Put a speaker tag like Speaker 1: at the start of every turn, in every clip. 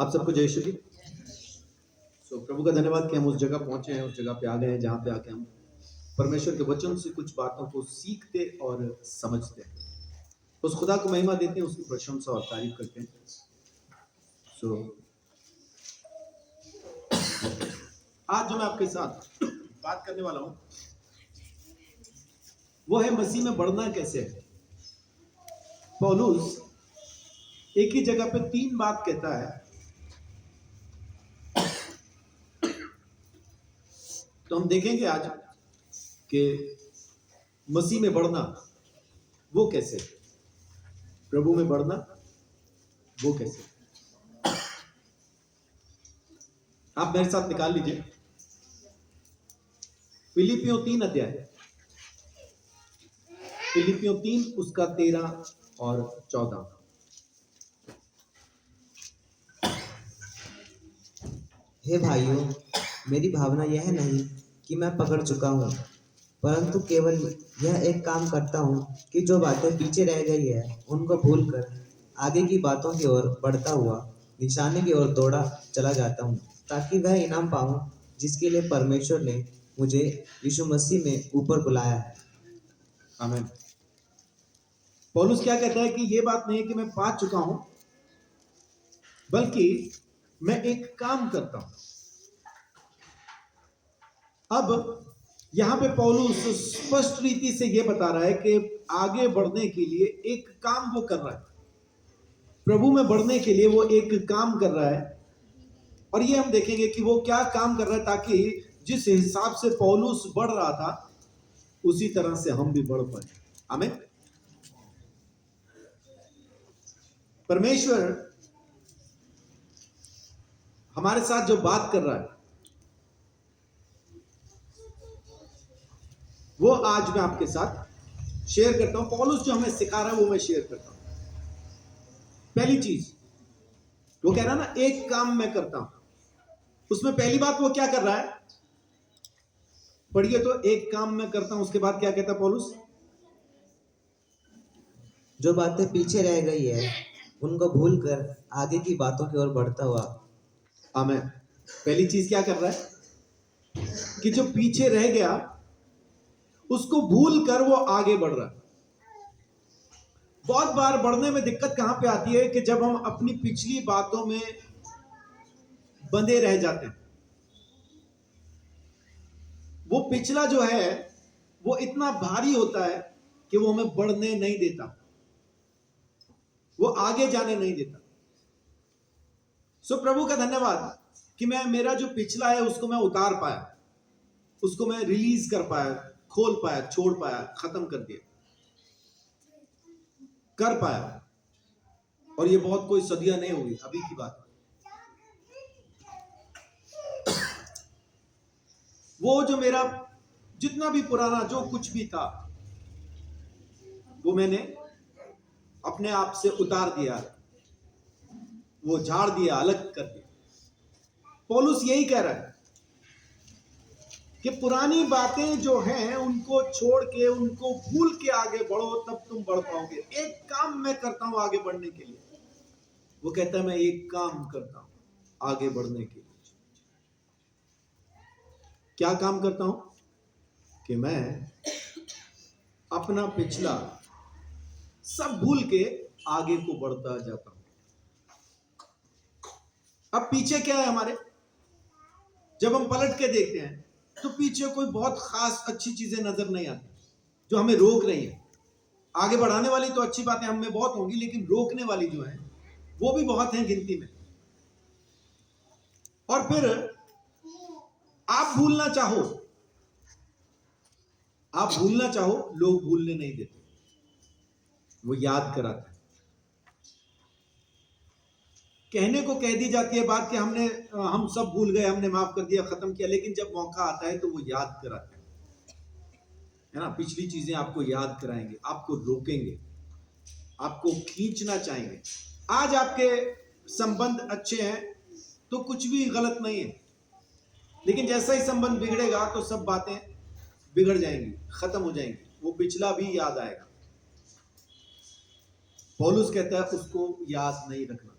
Speaker 1: आप सबको जय श्री। प्रभु का धन्यवाद कि हम उस जगह पहुंचे हैं, उस जगह पे आ गए हैं जहां पे आके हम परमेश्वर के वचन से कुछ बातों को सीखते और समझते हैं। उस खुदा को महिमा देते हैं, उसकी प्रशंसा और तारीफ करते हैं। आज जो मैं आपके साथ बात करने वाला हूं वो है मसीह में बढ़ना कैसे है। पौलुस एक ही जगह पे 3 बात कहता है, तो हम देखेंगे आज कि मसीह में बढ़ना वो कैसे, प्रभु में बढ़ना वो कैसे। आप मेरे साथ निकाल लीजिए फिलिपियों 3 अध्याय, फिलिपियों 3 उसका 13 और 14।
Speaker 2: हे भाइयों, मेरी भावना यह नहीं कि मैं पकड़ चुका हूँ, परंतु केवल यह एक काम करता हूँ कि जो बातें पीछे रह गई है उनको भूलकर आगे की बातों की ओर बढ़ता हुआ निशाने की ओर दौड़ा चला जाता हूँ, ताकि वह इनाम पाऊँ जिसके लिए परमेश्वर ने मुझे यीशु मसीह में ऊपर बुलाया है।
Speaker 1: आमीन। पौलुस क्या कहता है कि ये बात नहीं है कि मैं पा चुका हूं, बल्कि मैं एक काम करता हूं। अब यहां पे पौलुस स्पष्ट रीति से यह बता रहा है कि आगे बढ़ने के लिए एक काम वो कर रहा है, प्रभु में बढ़ने के लिए वो एक काम कर रहा है। और ये हम देखेंगे कि वो क्या काम कर रहा है, ताकि जिस हिसाब से पौलुस बढ़ रहा था उसी तरह से हम भी बढ़ पाए। आमीन। परमेश्वर हमारे साथ जो बात कर रहा है वो आज मैं आपके साथ शेयर करता हूं। पौलुस जो हमें सिखा रहा है वो मैं शेयर करता हूं। पहली चीज वो कह रहा है ना, एक काम मैं करता हूं, उसमें पहली बात वो क्या कर रहा है, पढ़िए तो। एक काम मैं करता हूं, उसके बाद क्या कहता पौलुस,
Speaker 2: जो बातें पीछे रह गई है उनको भूलकर आगे की बातों की ओर बढ़ता हुआ।
Speaker 1: आमीन। पहली चीज क्या कर रहा है कि जो पीछे रह गया उसको भूल कर वो आगे बढ़ रहा है। बहुत बार बढ़ने में दिक्कत कहां पे आती है कि जब हम अपनी पिछली बातों में बंधे रह जाते हैं। वो पिछला जो है वो इतना भारी होता है कि वो हमें बढ़ने नहीं देता, वो आगे जाने नहीं देता। प्रभु का धन्यवाद कि मैं मेरा जो पिछला है उसको मैं उतार पाया, उसको मैं रिलीज कर पाया, खोल पाया, छोड़ पाया, खत्म कर दिया, कर पाया। और ये बहुत कोई सदियां नहीं हुई, अभी की बात। वो जो मेरा जितना भी पुराना जो कुछ भी था वो मैंने अपने आप से उतार दिया, वो झाड़ दिया, अलग कर दिया। पौलुस यही कह रहा है कि पुरानी बातें जो हैं उनको छोड़ के, उनको भूल के आगे बढ़ो, तब तुम बढ़ पाओगे। एक काम मैं करता हूं आगे बढ़ने के लिए। वो कहता है मैं एक काम करता हूं आगे बढ़ने के लिए। क्या काम करता हूं कि मैं अपना पिछला सब भूल के आगे को बढ़ता जाता हूं। अब पीछे क्या है हमारे, जब हम पलट के देखते हैं तो पीछे कोई बहुत खास अच्छी चीजें नजर नहीं आती जो हमें रोक रही है। आगे बढ़ाने वाली तो अच्छी बातें हम में बहुत होंगी, लेकिन रोकने वाली जो है वो भी बहुत हैं गिनती में। और फिर आप भूलना चाहो, लोग भूलने नहीं देते, वो याद कराते हैं। कहने को कह दी जाती है बात कि हम सब भूल गए, हमने माफ कर दिया, खत्म किया, लेकिन जब मौका आता है तो वो याद कराते हैं, है ना। पिछली चीजें आपको याद कराएंगे, आपको रोकेंगे, आपको खींचना चाहेंगे। आज आपके संबंध अच्छे हैं तो कुछ भी गलत नहीं है, लेकिन जैसा ही संबंध बिगड़ेगा तो सब बातें बिगड़ जाएंगी, खत्म हो जाएंगी, वो पिछला भी याद आएगा। पौलुस कहता है उसको याद नहीं रखना।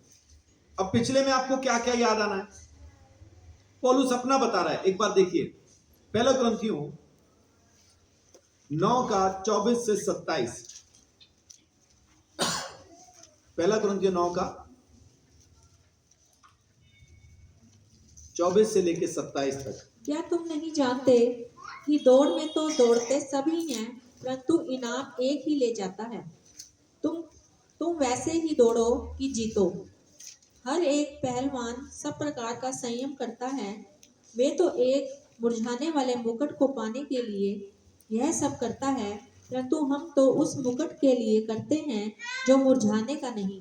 Speaker 1: अब पिछले में आपको क्या क्या याद आना है? पौलुस अपना बता रहा है, एक बार देखिए, पहला कुरिन्थियों 9 का 24 से 27। पहला कुरिन्थियों 9 का 24 से लेकर 27 तक।
Speaker 3: क्या तुम नहीं जानते कि दौड़ में तो दौड़ते सभी हैं, परंतु इनाम एक ही ले जाता है। तुम वैसे ही दौड़ो कि जीतो। हर एक पहलवान सब प्रकार का संयम करता है। वे तो एक मुरझाने वाले मुकुट को पाने के लिए यह सब करता है, परंतु हम तो उस मुकुट के लिए करते हैं जो मुरझाने का नहीं।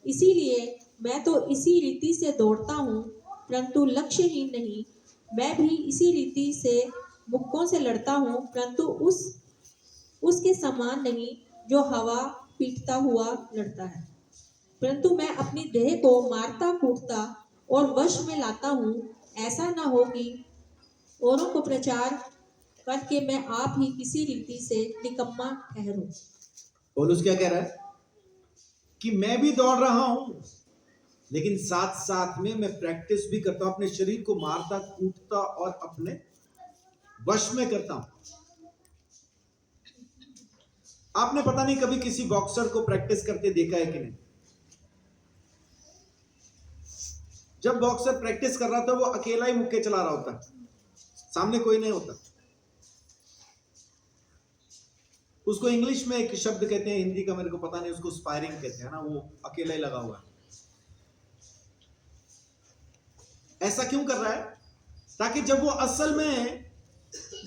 Speaker 3: इसीलिए मैं तो इसी रीति से दौड़ता हूँ, परंतु लक्ष्यहीन नहीं। मैं भी इसी रीति से मुक्कों से लड़ता हूँ, परंतु उसके समान नहीं जो हवा पीटता हुआ लड़ता है। परंतु मैं अपनी देह को मारता कूटता और वश में लाता हूँ, ऐसा न हो कि औरों को प्रचार करके मैं आप ही किसी रीति से निकम्मा ठहरूं।
Speaker 1: पौलुस क्या कह रहा है? कि मैं भी दौड़ रहा हूं, लेकिन साथ साथ में मैं प्रैक्टिस भी करता हूं, अपने शरीर को मारता कूटता और अपने वश में करता हूं। आपने पता नहीं कभी किसी बॉक्सर को प्रैक्टिस करते देखा है कि नहीं? जब बॉक्सर प्रैक्टिस कर रहा था, वो अकेला ही मुक्के चला रहा होता, सामने कोई नहीं होता। उसको इंग्लिश में एक शब्द कहते हैं, हिंदी का मेरे को पता नहीं, उसको स्पायरिंग कहते हैं ना, वो अकेला ही लगा हुआ है। ऐसा क्यों कर रहा है? ताकि जब वो असल में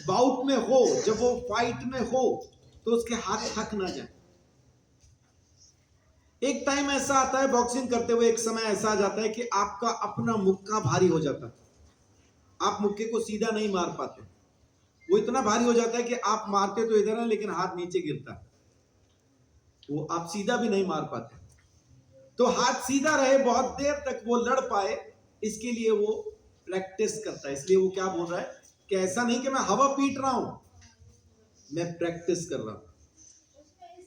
Speaker 1: बाउट में हो, जब वो फाइट में हो, तो उसके हाथ थक ना जाए। एक टाइम ऐसा आता है बॉक्सिंग करते हुए, एक समय ऐसा आ जाता है कि आपका अपना मुक्का भारी हो जाता है, आप मुक्के को सीधा नहीं मार पाते। वो इतना भारी हो जाता है कि आप मारते तो इधर है, लेकिन हाथ नीचे गिरता है, वो आप सीधा भी नहीं मार पाते। तो हाथ सीधा रहे, बहुत देर तक वो लड़ पाए, इसके लिए वो प्रैक्टिस करता है। इसलिए वो क्या बोल रहा है कि ऐसा नहीं कि मैं हवा पीट रहा हूं, मैं प्रैक्टिस कर रहा हूं,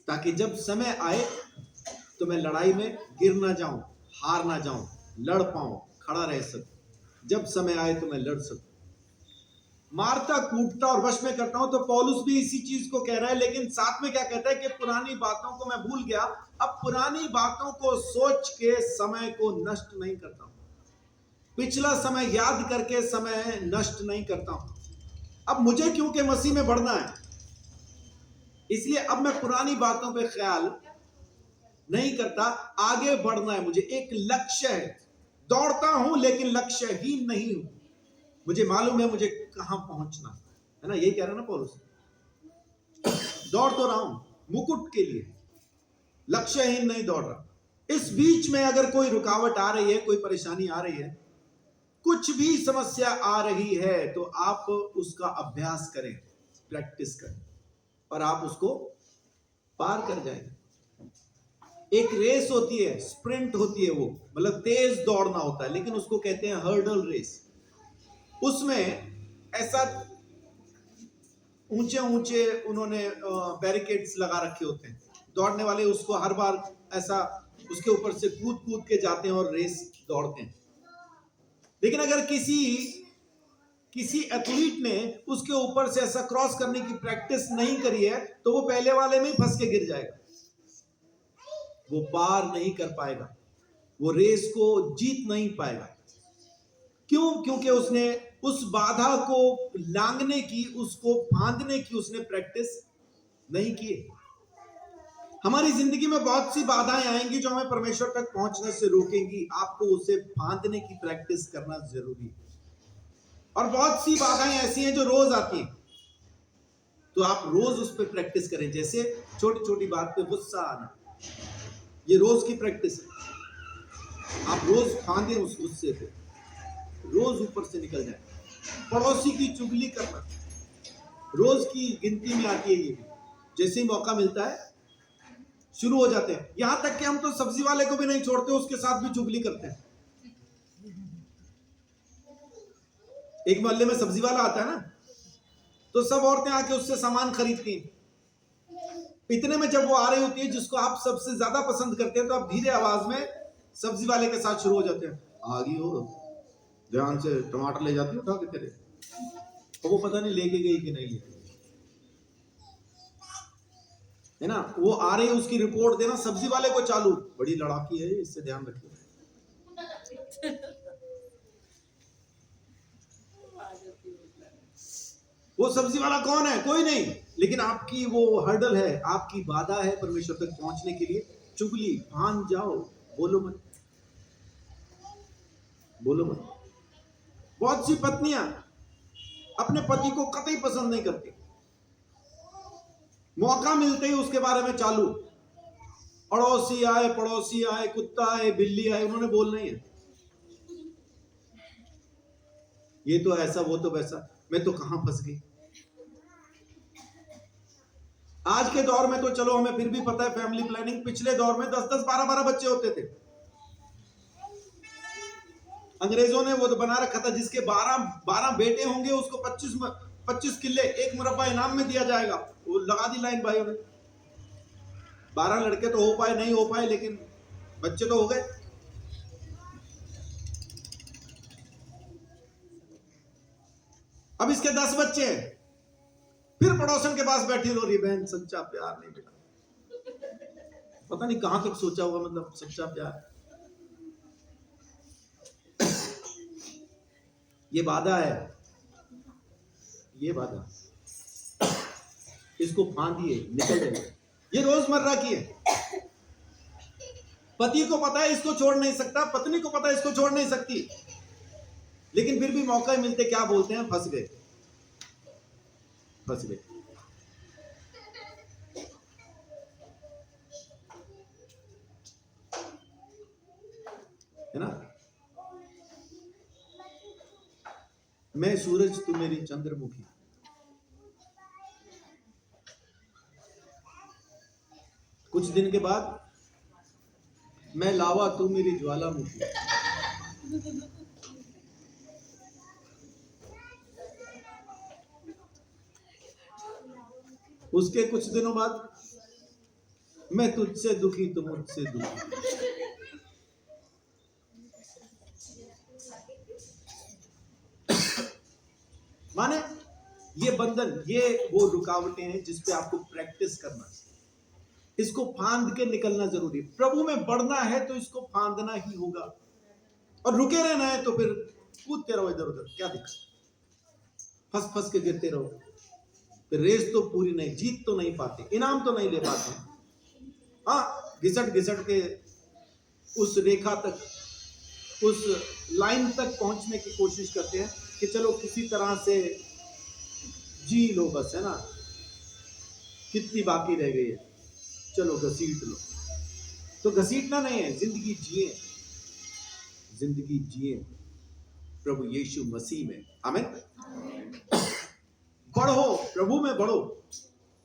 Speaker 1: ताकि जब समय आए तो मैं लड़ाई में गिर ना जाऊं, हार ना जाऊं, लड़ पाऊं, खड़ा रह सकूं। जब समय आए तो मैं लड़ सकूं। मारता कूटता और वश में करता हूं। तो पौलुस भी इसी चीज को कह रहा है, लेकिन साथ में क्या कहता है कि पुरानी बातों को मैं भूल गया, अब पुरानी बातों को सोच के समय को नष्ट नहीं करता हूं, पिछला समय याद करके समय नष्ट नहीं करता हूं। अब मुझे क्योंकि मसीह में बढ़ना है, इसलिए अब मैं पुरानी बातों पे ख्याल नहीं करता, आगे बढ़ना है। मुझे एक लक्ष्य है, दौड़ता हूं लेकिन लक्ष्यहीन नहीं हूं, मुझे मालूम है मुझे कहां पहुंचना है ना। यही कह रहा है ना पौलुस, दौड़ तो रहा हूं मुकुट के लिए, लक्ष्यहीन नहीं दौड़ रहा। इस बीच में अगर कोई रुकावट आ रही है, कोई परेशानी आ रही है, कुछ भी समस्या आ रही है, तो आप उसका अभ्यास करें, प्रैक्टिस करें, और आप उसको पार कर जाएंगे। एक रेस होती है, स्प्रिंट होती है, वो मतलब तेज दौड़ना होता है, लेकिन उसको कहते हैं हर्डल रेस। उसमें ऐसा ऊंचे ऊंचे उन्होंने बैरिकेड्स लगा रखे होते हैं, दौड़ने वाले उसको हर बार ऐसा उसके ऊपर से कूद कूद के जाते हैं और रेस दौड़ते हैं। लेकिन अगर किसी एथलीट ने उसके ऊपर से ऐसा क्रॉस करने की प्रैक्टिस नहीं करी है, तो वो पहले वाले में ही फंस के गिर जाएगा, वो पार नहीं कर पाएगा, वो रेस को जीत नहीं पाएगा। क्यों? क्योंकि उसने उस बाधा को लांघने की, उसको फांदने की उसने प्रैक्टिस नहीं की। हमारी जिंदगी में बहुत सी बाधाएं आएंगी जो हमें परमेश्वर तक पहुंचने से रोकेंगी, आपको उसे फांदने की प्रैक्टिस करना जरूरी है। और बहुत सी बाधाएं ऐसी हैं जो रोज आती हैं, तो आप रोज उस पर प्रैक्टिस करें। जैसे छोटी छोटी बात पे गुस्सा आना, ये रोज की प्रैक्टिस है, आप रोज फांदे उस गुस्से पे, रोज ऊपर से निकल जाए। पड़ोसी की चुगली करना रोज की गिनती में आती है, ये भी जैसे ही मौका मिलता है शुरू हो जाते हैं। यहां तक कि हम तो सब्जी वाले को भी नहीं छोड़ते, उसके साथ भी चुगली करते हैं। एक मोहल्ले में सब्जी वाला आता है ना, तो सब औरतें आके उससे सामान खरीदती हैं। इतने में जब वो आ रही होती है जिसको आप सबसे ज्यादा पसंद करते हैं, तो आप धीरे आवाज में सब्जी वाले के साथ शुरू हो जाते हैं, आ गई हो, ध्यान से टमाटर ले जाती हो उठा के तेरे, और वो पता नहीं लेके गई कि नहीं लेके गई, है ना। वो आ रही है, उसकी रिपोर्ट देना सब्जी वाले को चालू, बड़ी लड़ाकी है, इससे ध्यान रखिए। वो सब्जी वाला कौन है? कोई नहीं, लेकिन आपकी वो हर्डल है, आपकी बाधा है परमेश्वर तक पहुंचने के लिए। चुगली, मान जाओ, बोलो मत, बोलो मत। बहुत सी पत्नियां अपने पति को कतई पसंद नहीं करती, मौका मिलते ही उसके बारे में चालू, पड़ोसी आए, कुत्ता आए, बिल्ली आए, उन्होंने बोलना ही है, ये तो ऐसा, वो तो वैसा, मैं तो कहां फंस गई। आज के दौर में तो चलो हमें फिर भी पता है फैमिली प्लानिंग, पिछले दौर में 10-10, 12-12 बच्चे होते थे। अंग्रेजों ने वो तो बना रखा था, जिसके 12 बेटे होंगे उसको 25 किले 1 मुरब्बा इनाम में दिया जाएगा। वो लगा दी लाइन भाइयों ने। 12 लड़के तो हो पाए, नहीं हो पाए, लेकिन बच्चे तो हो गए। अब इसके 10 बच्चे हैं, फिर पड़ोसन के पास बैठी रो रही, बहन सच्चा प्यार नहीं मिला। पता नहीं कहां तक सोचा होगा, मतलब सच्चा प्यार। ये बाधा है, ये बाधा, इसको फांदिए, निकल जाइए। ये रोजमर्रा की है। पति को पता है इसको छोड़ नहीं सकता, पत्नी को पता है इसको छोड़ नहीं सकती, लेकिन फिर भी मौका मिलते क्या बोलते हैं? फंस गए, फंस गए। है ना। मैं सूरज, तू मेरी चंद्रमुखी। कुछ दिन के बाद मैं लावा, तू मेरी ज्वालामुखी। उसके कुछ दिनों बाद मैं तुझसे दुखी, तू मुझसे दुखी। माने ये बंधन, ये वो रुकावटें हैं जिस पे आपको प्रैक्टिस करना है। इसको फांद के निकलना जरूरी है। प्रभु में बढ़ना है तो इसको फांदना ही होगा, और रुके रहना है तो फिर कूदते रहो इधर उधर, क्या दिक्कत, फंस फंस के गिरते रहो, फिर रेस तो पूरी नहीं, जीत तो नहीं पाते, इनाम तो नहीं ले पाते। हाँ, घिसट घिसट के उस रेखा तक, उस लाइन तक पहुंचने की कोशिश करते हैं कि चलो किसी तरह से जी लो बस, है ना, कितनी बाकी रह गई है, चलो घसीट लो। तो घसीटना नहीं है, जिंदगी जिए, जिंदगी जिए प्रभु यीशु मसीह में। आमीन। बढ़ो, प्रभु में बढ़ो,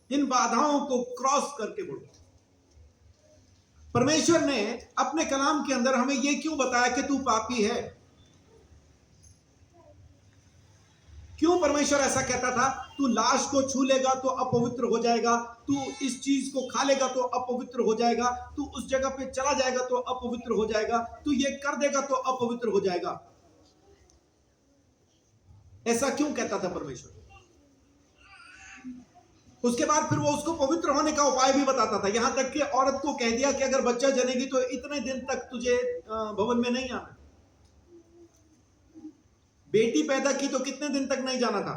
Speaker 1: इन बाधाओं को क्रॉस करके बढ़ो। परमेश्वर ने अपने कलाम के अंदर हमें यह क्यों बताया कि तू पापी है? क्यों परमेश्वर ऐसा कहता था? तू लाश को छू लेगा तो अपवित्र हो जाएगा, तू इस चीज को खा लेगा तो अपवित्र हो जाएगा, तू उस जगह पे चला जाएगा तो अपवित्र हो जाएगा, तू ये कर देगा तो अपवित्र हो जाएगा। ऐसा क्यों कहता था परमेश्वर? उसके बाद फिर वो उसको पवित्र होने का उपाय भी बताता था। यहां तक कि औरत को कह दिया कि अगर बच्चा जनेगी तो इतने दिन तक तुझे भवन में नहीं आना। बेटी पैदा की तो कितने दिन तक नहीं जाना था?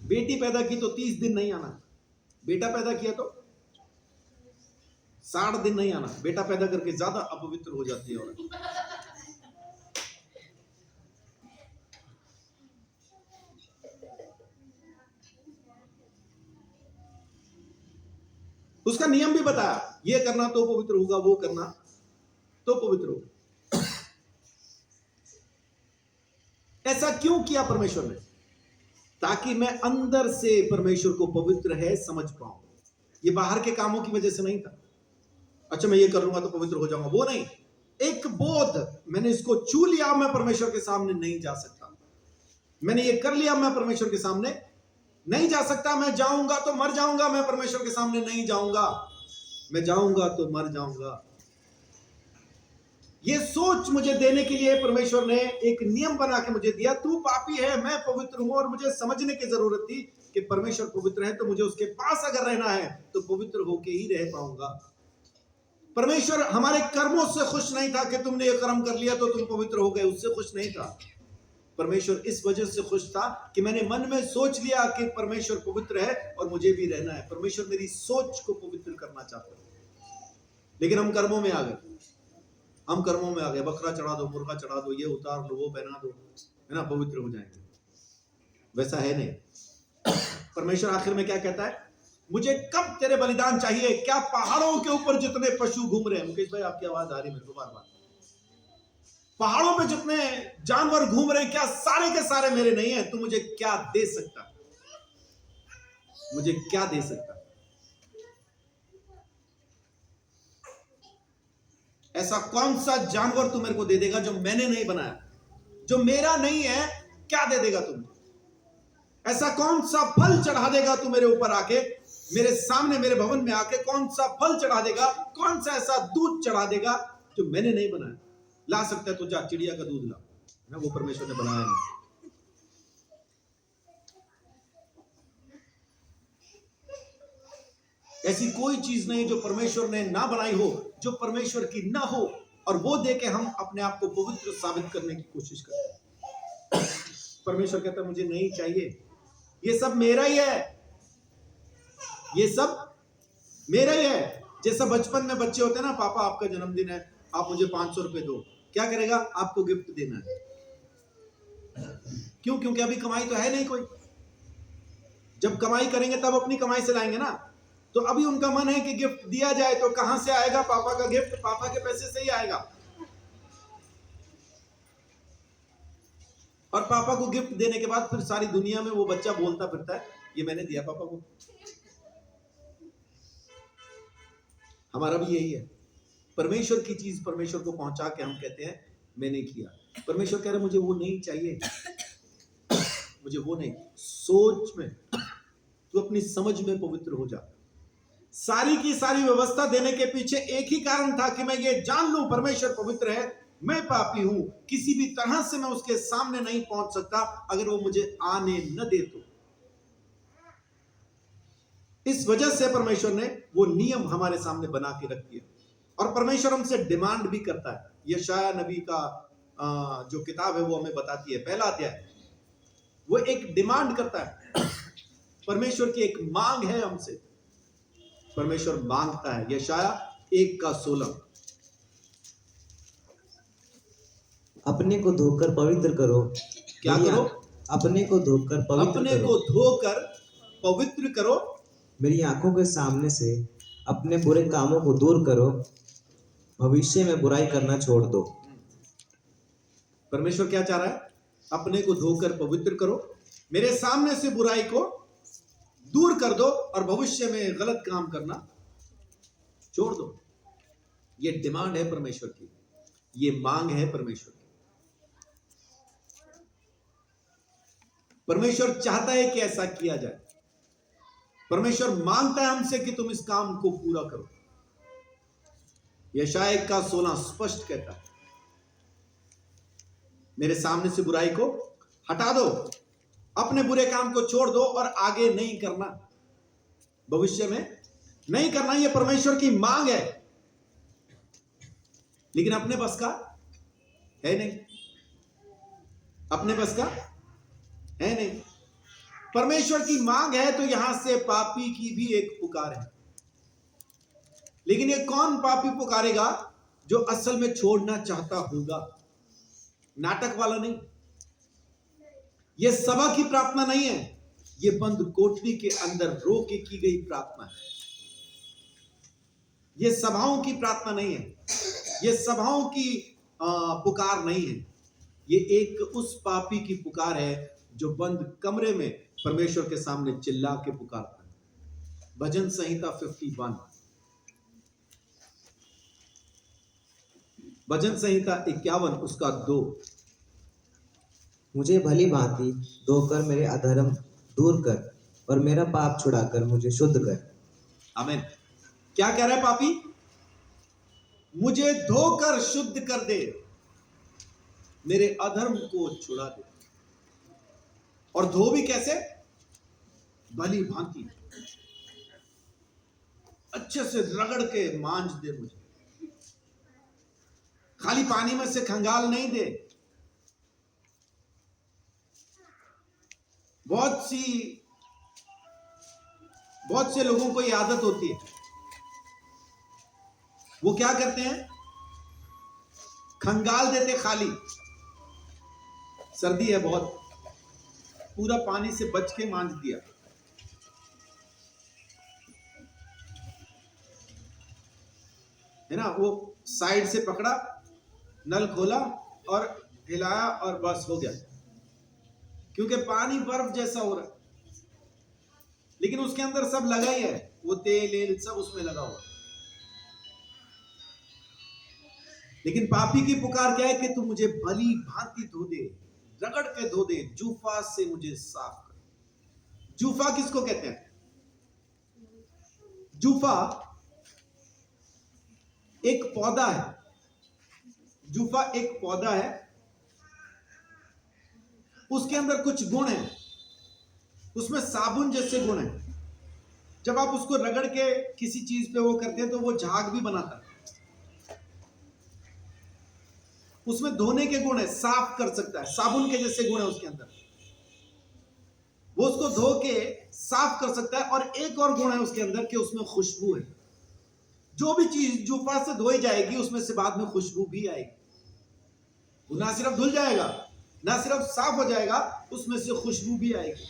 Speaker 1: बेटी पैदा की तो 30 दिन नहीं आना। बेटा पैदा किया तो 60 दिन नहीं आना। बेटा पैदा करके ज्यादा अपवित्र हो जाती है औरत। उसका नियम भी बताया, ये करना तो पवित्र होगा, वो करना तो पवित्र होगा। ऐसा क्यों किया परमेश्वर ने? ताकि मैं अंदर से परमेश्वर को पवित्र है समझ पाऊं। ये बाहर के कामों की वजह से नहीं था, अच्छा मैं ये कर लूंगा तो पवित्र हो जाऊंगा, वो नहीं। एक बोध, मैंने इसको छू लिया, मैं परमेश्वर के सामने नहीं जा सकता। मैंने ये कर लिया, मैं परमेश्वर के सामने नहीं जा सकता। मैं जाऊंगा तो मर जाऊंगा, मैं परमेश्वर के सामने नहीं जाऊंगा। मैं जाऊंगा तो मर जाऊंगा। ये सोच मुझे देने के लिए परमेश्वर ने एक नियम बना के मुझे दिया। तू पापी है, मैं पवित्र हूं, और मुझे समझने की जरूरत थी कि परमेश्वर पवित्र है, तो मुझे उसके पास अगर रहना है तो पवित्र होके ही रह पाऊंगा। परमेश्वर हमारे कर्मों से खुश नहीं था कि तुमने ये कर्म कर लिया तो तुम पवित्र हो गए, उससे खुश नहीं था। परमेश्वर इस वजह से खुश था कि मैंने मन में सोच लिया कि परमेश्वर पवित्र है और मुझे भी रहना है। परमेश्वर मेरी सोच को पवित्र करना चाहता है। लेकिन हम कर्मों में आ गए, बकरा चढ़ा दो, मुर्गा चढ़ा दो, ये उतार दो, वो पहना दो, है ना, पवित्र हो जाएंगे। वैसा है नहीं। परमेश्वर आखिर में क्या कहता है? मुझे कब तेरे बलिदान चाहिए? क्या पहाड़ों के ऊपर जितने पशु घूम रहे हैं, मुकेश भाई आपकी आवाज आ रही है मेरे को बार बार, पहाड़ों पे जितने जानवर घूम रहे हैं, क्या सारे के सारे मेरे नहीं है? तू मुझे क्या दे सकता? मुझे क्या दे सकता? ऐसा कौन सा जानवर तू मेरे को दे देगा जो मैंने नहीं बनाया, जो मेरा नहीं है? क्या दे देगा तुम? ऐसा कौन सा फल चढ़ा देगा तू मेरे ऊपर आके, मेरे सामने, मेरे भवन में आके? कौन सा फल चढ़ा देगा? कौन सा ऐसा दूध चढ़ा देगा जो मैंने नहीं बनाया? ला सकता है तो जा चिड़िया का दूध ला, ना, वो परमेश्वर ने बनाया नहीं। ऐसी कोई चीज नहीं जो परमेश्वर ने ना बनाई हो, जो परमेश्वर की ना हो, और वो देके हम अपने आप को पवित्र साबित करने की कोशिश करते हैं। परमेश्वर कहता है मुझे नहीं चाहिए, ये सब मेरा ही है, ये सब मेरा ही है। जैसा बचपन में बच्चे होते हैं ना, पापा आपका जन्मदिन है, आप मुझे 500 रुपए दो, क्या करेगा? आपको गिफ्ट देना है। क्यों? क्योंकि अभी कमाई तो है नहीं कोई। जब कमाई करेंगे तब अपनी कमाई से लाएंगे ना। तो अभी उनका मन है कि गिफ्ट दिया जाए, तो कहां से आएगा पापा का गिफ्ट? पापा के पैसे से ही आएगा। और पापा को गिफ्ट देने के बाद फिर सारी दुनिया में वो बच्चा बोलता फिरता है, ये मैंने दिया पापा को। हमारा भी यही है। परमेश्वर की चीज परमेश्वर को पहुंचा के हम कहते हैं मैंने किया। परमेश्वर कह रहे मुझे वो नहीं चाहिए, मुझे वो नहीं। सोच में, तू अपनी समझ में पवित्र हो जा। सारी की सारी व्यवस्था देने के पीछे एक ही कारण था कि मैं ये जान लूं परमेश्वर पवित्र है, मैं पापी हूं, किसी भी तरह से मैं उसके सामने नहीं पहुंच सकता अगर वो मुझे आने न दे तो। इस वजह से परमेश्वर ने वो नियम हमारे सामने बना के रख दिया। और परमेश्वर हमसे डिमांड भी करता है। यशायाह नबी का जो किताब है वो हमें बताती है, पहला अध्याय, वो एक डिमांड करता है। परमेश्वर की एक मांग है हमसे, परमेश्वर मांगता है। यशायाह 1:16,
Speaker 2: अपने को धोकर पवित्र करो।
Speaker 1: क्या करो?
Speaker 2: अपने को धोकर पवित्र
Speaker 1: अपने
Speaker 2: करो।
Speaker 1: को धोकर पवित्र करो।
Speaker 2: मेरी आंखों के सामने से अपने बुरे कामों को दूर करो। भविष्य में बुराई करना छोड़ दो।
Speaker 1: परमेश्वर क्या चाह रहा है? अपने को धोकर पवित्र करो, मेरे सामने से बुराई को दूर कर दो, और भविष्य में गलत काम करना छोड़ दो। ये डिमांड है परमेश्वर की, ये मांग है परमेश्वर की। परमेश्वर चाहता है कि ऐसा किया जाए। परमेश्वर मांगता है हमसे कि तुम इस काम को पूरा करो। यशायाह 1:16 स्पष्ट कहता है, मेरे सामने से बुराई को हटा दो, अपने बुरे काम को छोड़ दो, और आगे नहीं करना, भविष्य में नहीं करना। यह परमेश्वर की मांग है, लेकिन अपने बस का है नहीं, अपने बस का है नहीं। परमेश्वर की मांग है तो यहां से पापी की भी एक पुकार है। लेकिन ये कौन पापी पुकारेगा? जो असल में छोड़ना चाहता होगा। नाटक वाला नहीं, यह सभा की प्रार्थना नहीं है, यह बंद कोठरी के अंदर रो के की गई प्रार्थना है। यह सभाओं की प्रार्थना नहीं है, यह सभाओं की पुकार नहीं है। यह एक उस पापी की पुकार है जो बंद कमरे में परमेश्वर के सामने चिल्ला के पुकारता है। भजन संहिता 51, भजन संहिता 51 उसका 2।
Speaker 2: मुझे भली भांति धोकर मेरे अधर्म दूर कर, और मेरा पाप छुड़ाकर मुझे शुद्ध कर।
Speaker 1: आमीन। क्या कह रहा है पापी? मुझे धोकर शुद्ध कर दे, मेरे अधर्म को छुड़ा दे। और धो भी कैसे? भली भांति, अच्छे से रगड़ के मांज दे मुझे। खाली पानी में से खंगाल नहीं दे। बहुत से लोगों को ये आदत होती है, वो क्या करते हैं? खंगाल देते खाली। सर्दी है बहुत, पूरा पानी से बच के मांज दिया। है ना, वो साइड से पकड़ा, नल खोला और हिलाया और बस हो गया, क्योंकि पानी बर्फ जैसा हो रहा है, लेकिन उसके अंदर सब लगा ही है, वो तेल सब उसमें लगा हुआ। लेकिन पापी की पुकार क्या है कि तू मुझे भली भांति धो दे, रगड़ के धो दे, जूफा से मुझे साफ कर। जूफा किसको कहते हैं? जूफा एक पौधा है। जूफा एक पौधा है, उसके अंदर कुछ गुण है, उसमें साबुन जैसे गुण है। जब आप उसको रगड़ के किसी चीज पे वो करते हैं तो वो झाग भी बनाता है। उसमें धोने के गुण है, साफ कर सकता है, साबुन के जैसे गुण है उसके अंदर, वो उसको धो के साफ कर सकता है। और एक और गुण है उसके अंदर कि उसमें खुशबू है। जो भी चीज जूफा से धोई जाएगी उसमें से बाद में खुशबू भी आएगी। वो ना सिर्फ धुल जाएगा, ना सिर्फ साफ हो जाएगा, उसमें से खुशबू भी आएगी।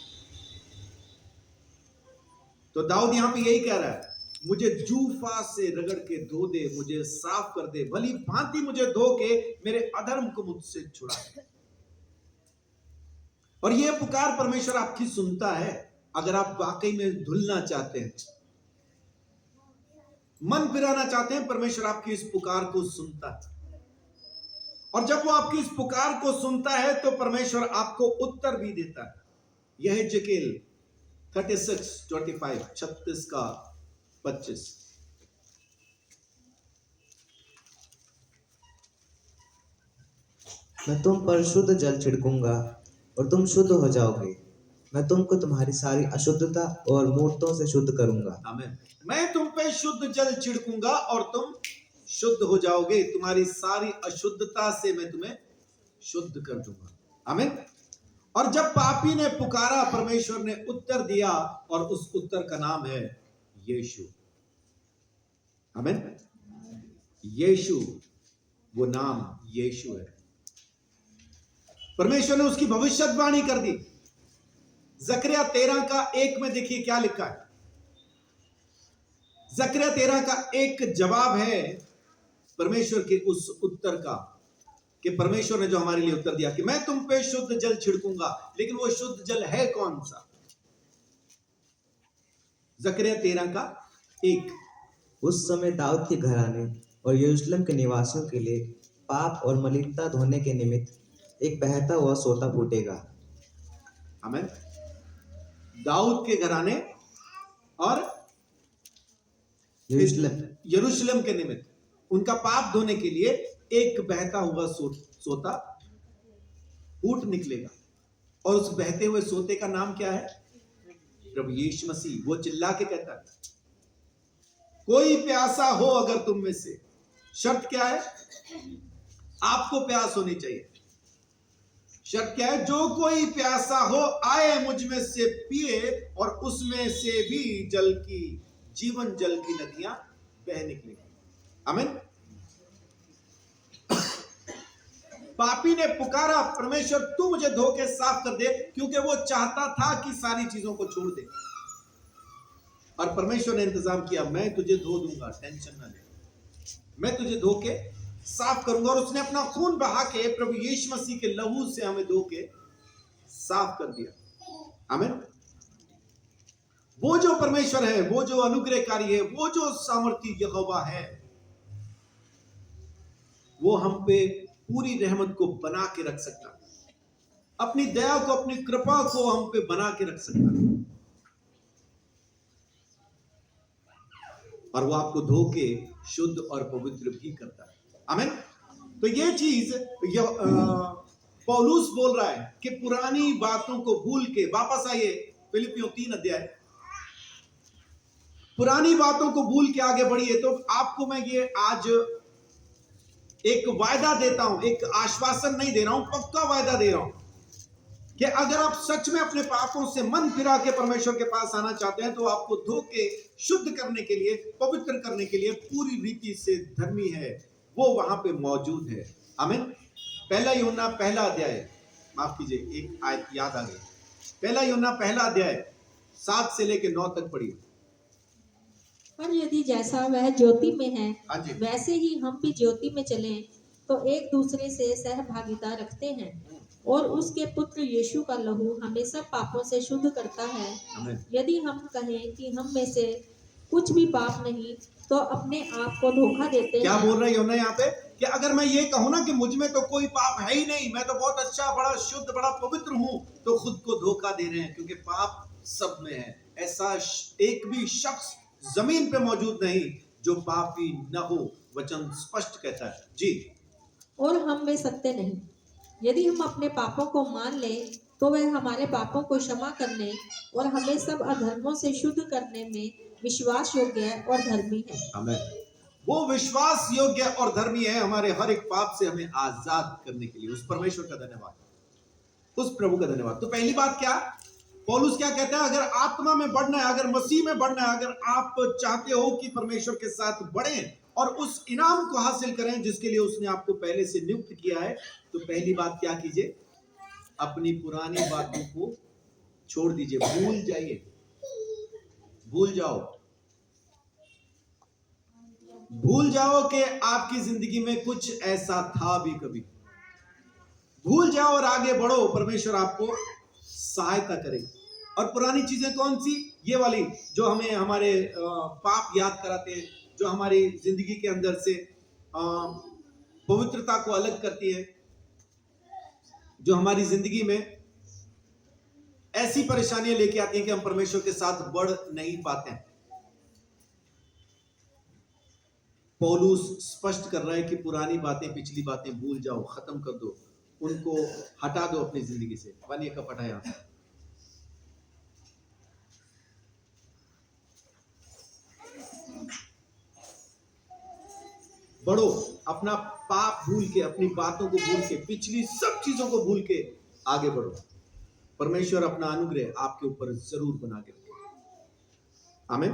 Speaker 1: तो दाऊद यहां पे यही कह रहा है, मुझे जूफा से रगड़ के धो दे, मुझे साफ कर दे, भली भांति मुझे धो के मेरे अधर्म को मुझसे छुड़ा दे। और यह पुकार परमेश्वर आपकी सुनता है अगर आप वाकई में धुलना चाहते हैं, मन फिराना चाहते हैं। परमेश्वर आपकी इस पुकार को सुनता है, और जब वो आपकी इस पुकार को सुनता है तो परमेश्वर आपको उत्तर भी देता है। यह है यहेजकेल 36:25, 36 का 25।
Speaker 2: मैं तुम पर शुद्ध जल छिड़कूंगा और तुम शुद्ध हो जाओगे। मैं तुमको तुम्हारी सारी अशुद्धता और मूर्तों से शुद्ध करूंगा।
Speaker 1: आमीन। मैं तुम पे शुद्ध जल छिड़कूंगा और तुम शुद्ध हो जाओगे, तुम्हारी सारी अशुद्धता से मैं तुम्हें शुद्ध कर दूंगा। आमीन। और जब पापी ने पुकारा, परमेश्वर ने उत्तर दिया, और उस उत्तर का नाम है यीशु। आमीन। यीशु, वो नाम यीशु है। परमेश्वर ने उसकी भविष्यवाणी कर दी। जकरिया 13 का 1 में देखिए क्या लिखा है। जकरिया 13 का 1 जवाब है परमेश्वर के उस उत्तर का, कि परमेश्वर ने जो हमारे लिए उत्तर दिया कि मैं तुम पे शुद्ध जल छिड़कूंगा। लेकिन वो शुद्ध जल है कौन सा? जकरिया 13 का 1।
Speaker 2: उस समय दाऊद के घराने और यरूशलेम के निवासियों के लिए पाप और मलिनता धोने के निमित्त एक बहता हुआ सोता फूटेगा।
Speaker 1: आमीन। दाऊद के घराने और यरूशलेम के निमित्त उनका पाप धोने के लिए एक बहता हुआ सोता फूट निकलेगा। और उस बहते हुए सोते का नाम क्या है? प्रभु यीशु मसीह। वो चिल्ला के कहता है, कोई प्यासा हो अगर तुम में से, शर्त क्या है? आपको प्यास होनी चाहिए। शर्त क्या है? जो कोई प्यासा हो आए मुझ में से पिए, और उसमें से भी जीवन जल की नदियां बह निकलेंगी। आमीन। पापी ने पुकारा, परमेश्वर तू मुझे धो के साफ कर दे, क्योंकि वो चाहता था कि सारी चीजों को छोड़ दे। और परमेश्वर ने इंतजाम किया, मैं तुझे धो दूंगा, टेंशन ना ले, मैं तुझे धो के साफ करूंगा। और उसने अपना खून बहा के, प्रभु यीशु मसीह के लहू से हमें धो के साफ कर दिया। आमीन। वो जो परमेश्वर है, वो जो अनुग्रहकारी है, वो जो सामर्थी यहोवा है, वो हम पे पूरी रहमत को बना के रख सकता है, अपनी दया को, अपनी कृपा को हम पे बना के रख सकता है। और वो आपको धो के शुद्ध और पवित्र भी करता है। आमीन। तो ये चीज पौलुस बोल रहा है कि पुरानी बातों को भूल के वापस आइए। फिलिपियों 3 अध्याय, पुरानी बातों को भूल के आगे बढ़िए। तो आपको मैं ये आज एक वायदा देता हूं, एक आश्वासन नहीं दे रहा हूं, पक्का वायदा दे रहा हूं कि अगर आप सच में अपने पापों से मन फिरा के परमेश्वर के पास आना चाहते हैं तो आपको धो के शुद्ध करने के लिए, पवित्र करने के लिए पूरी रीति से धर्मी है वो वहां पे मौजूद है। आमीन। पहला यूहन्ना पहला अध्याय, माफ कीजिए एक आयत याद आ गई। पहला यूहन्ना पहला अध्याय 7 से लेके 9 तक पढ़िए।
Speaker 3: पर यदि जैसा वह ज्योति में है
Speaker 1: हाँ जी।
Speaker 3: वैसे ही हम भी ज्योति में चलें तो एक दूसरे से सहभागिता रखते हैं और उसके पुत्र यीशु का लहू हमें सब पापों से शुद्ध करता है।
Speaker 1: आमीन।
Speaker 3: यदि हम कहें कि हम में से कुछ भी पाप नहीं तो अपने आप को धोखा देते
Speaker 1: क्या
Speaker 3: हैं।
Speaker 1: बोल रहे यूहन्ना यहाँ पे कि अगर मैं ये कहूं ना कि मुझ में तो कोई पाप है ही नहीं, मैं तो बहुत अच्छा, बड़ा शुद्ध, बड़ा पवित्र हूं, तो खुद को धोखा दे रहे हैं, क्योंकि पाप सब में है। ऐसा एक भी शख्स जमीन पे मौजूद नहीं जो पापी न हो, वचन स्पष्ट कहता है जी।
Speaker 3: और हम में सत्य नहीं। यदि हम अपने पापों को मान लें तो वह हमारे पापों को क्षमा करने और हमें सब अधर्मों से शुद्ध करने में विश्वास योग्य और धर्मी है।
Speaker 1: आमीन। वो विश्वास योग्य और धर्मी है हमारे हर एक पाप से हमें आजाद करने के लिए। उस परमेश्वर का धन्यवाद, उस प्रभु का धन्यवाद। तो पहली बात क्या, पौलुस क्या कहता है, अगर आत्मा में बढ़ना है, अगर मसीह में बढ़ना है, अगर आप चाहते हो कि परमेश्वर के साथ बढ़ें और उस इनाम को हासिल करें जिसके लिए उसने आपको पहले से नियुक्त किया है, तो पहली बात क्या कीजिए, अपनी पुरानी बातों को छोड़ दीजिए, भूल जाइए, भूल जाओ, भूल जाओ कि आपकी जिंदगी में कुछ ऐसा था भी कभी। भूल जाओ और आगे बढ़ो, परमेश्वर आपको सहायता करेगा। और पुरानी चीजें कौन सी, ये वाली जो हमें हमारे पाप याद कराते हैं, जो हमारी जिंदगी के अंदर से पवित्रता को अलग करती है, जो हमारी जिंदगी में ऐसी परेशानियां लेके आती हैं कि हम परमेश्वर के साथ बढ़ नहीं पाते हैं। पौलुस स्पष्ट कर रहा है कि पुरानी बातें, पिछली बातें भूल जाओ, खत्म कर दो, उनको हटा दो अपनी जिंदगी से। वन ये कपट है यहां पे। बढ़ो, अपना पाप भूल के, अपनी बातों को भूल के, पिछली सब चीजों को भूल के आगे बढ़ो। परमेश्वर अपना अनुग्रह आपके ऊपर जरूर बना के रखेगा। आमीन।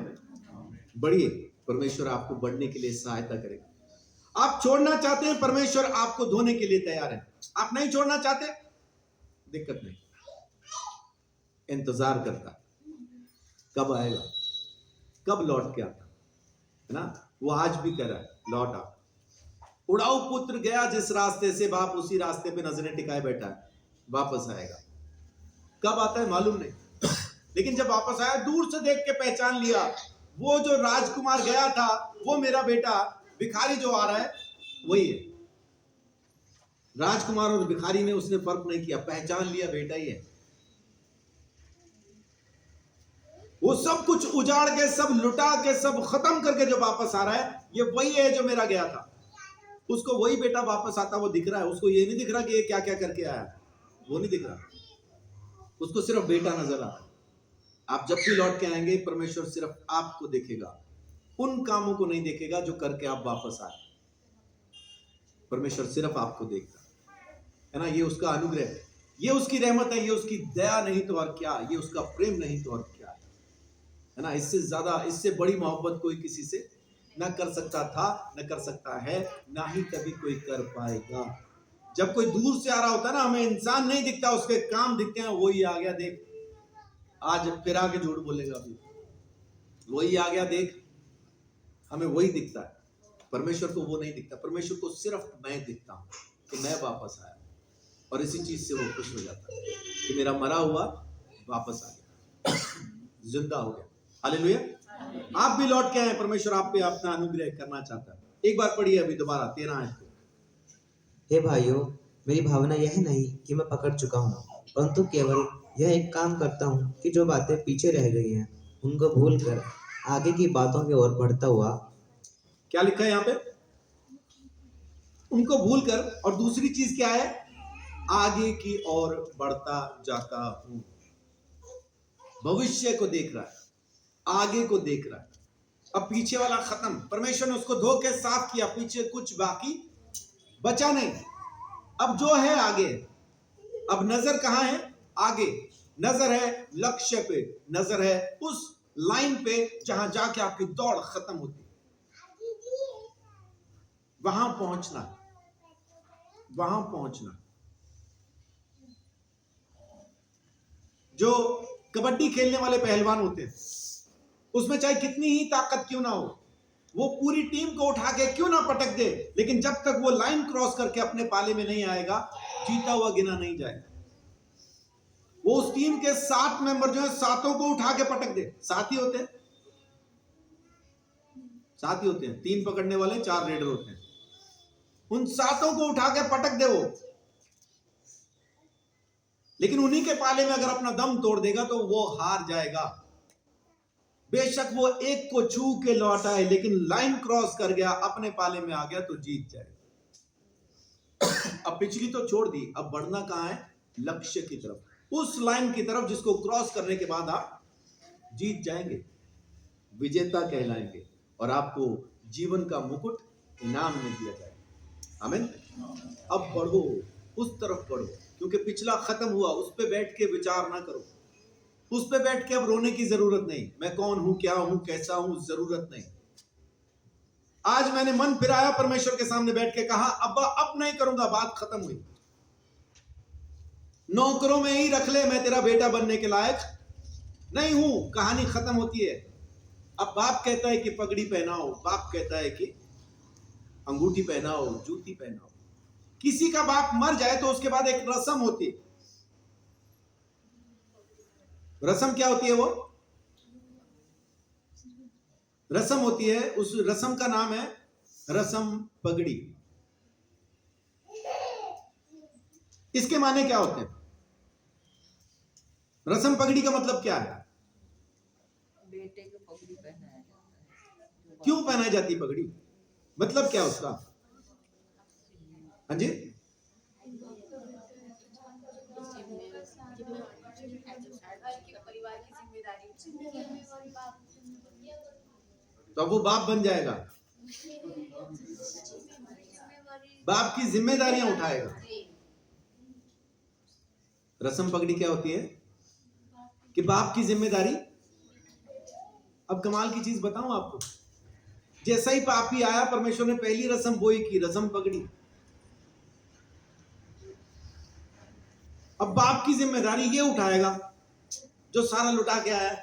Speaker 1: बढ़िए, परमेश्वर आपको बढ़ने के लिए सहायता करेगा। आप छोड़ना चाहते हैं, परमेश्वर आपको धोने के लिए तैयार है। आप नहीं छोड़ना चाहते, दिक्कत नहीं, इंतजार करता कब आएगा, कब लौट के आता है ना। वो आज भी कह रहा है, लौट आ। उड़ाऊ पुत्र गया जिस रास्ते से, बाप उसी रास्ते पे नजरें टिकाए बैठा है, वापस आएगा। कब आता है मालूम नहीं, लेकिन जब वापस आया, दूर से देख के पहचान लिया, वो जो राजकुमार गया था, वो मेरा बेटा भिखारी जो आ रहा है वही है। राजकुमार और भिखारी ने उसने फर्क नहीं किया, पहचान लिया, बेटा ही है। वो सब कुछ उजाड़ के, सब लुटा के, सब खत्म करके जो वापस आ रहा है, ये वही है जो मेरा गया था। उसको वही बेटा वापस आता वो दिख रहा है। उसको ये नहीं दिख रहा कि ये क्या क्या करके आया, वो नहीं दिख रहा, उसको सिर्फ बेटा नजर आ रहा है। आप जब भी लौट के आएंगे, परमेश्वर सिर्फ आपको देखेगा, उन कामों को नहीं देखेगा जो करके आप वापस आए। परमेश्वर सिर्फ आपको देखता है ना। ये उसका अनुग्रह है, ये उसकी रहमत है, ये उसकी दया नहीं तो और क्या, ये उसका प्रेम नहीं तो और क्या है ना। इससे ज्यादा, इससे बड़ी मोहब्बत कोई किसी से ना कर सकता था, न कर सकता है, ना ही कभी कोई कर पाएगा। जब कोई दूर से आ रहा होता है ना, हमें इंसान नहीं दिखता, उसके काम दिखते हैं। वही आ गया देख, आज फिर आके झूठ बोलेगा अभी, वही आ गया देख, हमें वही दिखता है। परमेश्वर को वो नहीं दिखता। परमेश्वर को सिर्फ मैं दिखता हूं कि मैं वापस आया, और इसी चीज से वो खुश हो जाता है कि मेरा मरा हुआ वापस आ गया, जिंदा हो गया। हालेलुया। आप भी लौट के आए, परमेश्वर आप पे अपना अनुग्रह करना चाहता है। एक बार पढ़िए अभी दोबारा 13 आयत को।
Speaker 2: हे भाइयों, मेरी भावना यह नहीं कि मैं पकड़ चुका हूँ, परंतु केवल यह एक काम करता हूँ कि जो बातें पीछे रह गई हैं उनको भूल कर आगे की बातों की ओर बढ़ता हुआ।
Speaker 1: क्या लिखा है यहाँ पे? उनको भूलकर, और दूसरी चीज क्या है? आगे की ओर बढ़ता जाता हूं। भविष्य को देख रहा है, आगे को देख रहा है। अब पीछे वाला खत्म, परमेश्वर ने उसको धो के साफ किया, पीछे कुछ बाकी बचा नहीं। अब जो है आगे। अब नजर कहां है? आगे। नजर है लक्ष्य पे, नजर है उस लाइन पे जहां जाके आपकी दौड़ खत्म होती, वहां पहुंचना, वहां पहुंचना। जो कबड्डी खेलने वाले पहलवान होते हैं, उसमें चाहे कितनी ही ताकत क्यों ना हो, वो पूरी टीम को उठा के क्यों ना पटक दे, लेकिन जब तक वो लाइन क्रॉस करके अपने पाले में नहीं आएगा, जीता हुआ गिना नहीं जाएगा। वो उस टीम के 7 मेंबर जो है, 7 को उठा के पटक दे। 7 ही होते हैं, 7 ही होते हैं। 3 पकड़ने वाले, 4 रेडर होते हैं। उन 7 को उठा के पटक दे वो, लेकिन उन्हीं के पाले में अगर अपना दम तोड़ देगा तो वो हार जाएगा। बेशक वो एक को छू के लौटा है, लेकिन लाइन क्रॉस कर गया, अपने पाले में आ गया तो जीत जाएगा। अब पिछली तो छोड़ दी, अब बढ़ना कहां है? लक्ष्य की तरफ, उस लाइन की तरफ जिसको क्रॉस करने के बाद आप जीत जाएंगे, विजेता कहलाएंगे, और आपको जीवन का मुकुट इनाम में दिया जाएगा। आमीन। अब बढ़ो, उस तरफ बढ़ो, क्योंकि पिछला खत्म हुआ। उस पे बैठ के विचार ना करो, उस पे बैठ के अब रोने की जरूरत नहीं। मैं कौन हूं, क्या हूं, कैसा हूं, जरूरत नहीं। आज मैंने मन फिराया, परमेश्वर के सामने बैठ के कहा अब नहीं करूंगा, बात खत्म हुई। नौकरों में ही रख ले, मैं तेरा बेटा बनने के लायक नहीं हूं, कहानी खत्म होती है। अब बाप कहता है कि पगड़ी पहनाओ, बाप कहता है कि अंगूठी पहनाओ, जूती पहनाओ। किसी का बाप मर जाए तो उसके बाद एक रस्म होती है। रस्म क्या होती है? वो रस्म होती है, उस रस्म का नाम है रस्म पगड़ी। इसके माने क्या होते हैं? रस्म पगड़ी का मतलब क्या है?
Speaker 4: बेटे को पगड़ी पहनाया जाता है।
Speaker 1: क्यों पहनाई जाती है पगड़ी? मतलब क्या उसका? हाँ जी, तो अब वो बाप बन जाएगा, बाप की जिम्मेदारियां उठाएगा। रस्म पगड़ी क्या होती है? कि बाप की जिम्मेदारी। अब कमाल की चीज बताऊं आपको, जैसा ही पापी आया, परमेश्वर ने पहली रस्म वही की, रस्म पगड़ी। अब बाप की जिम्मेदारी ये उठाएगा जो सारा लुटा के आया।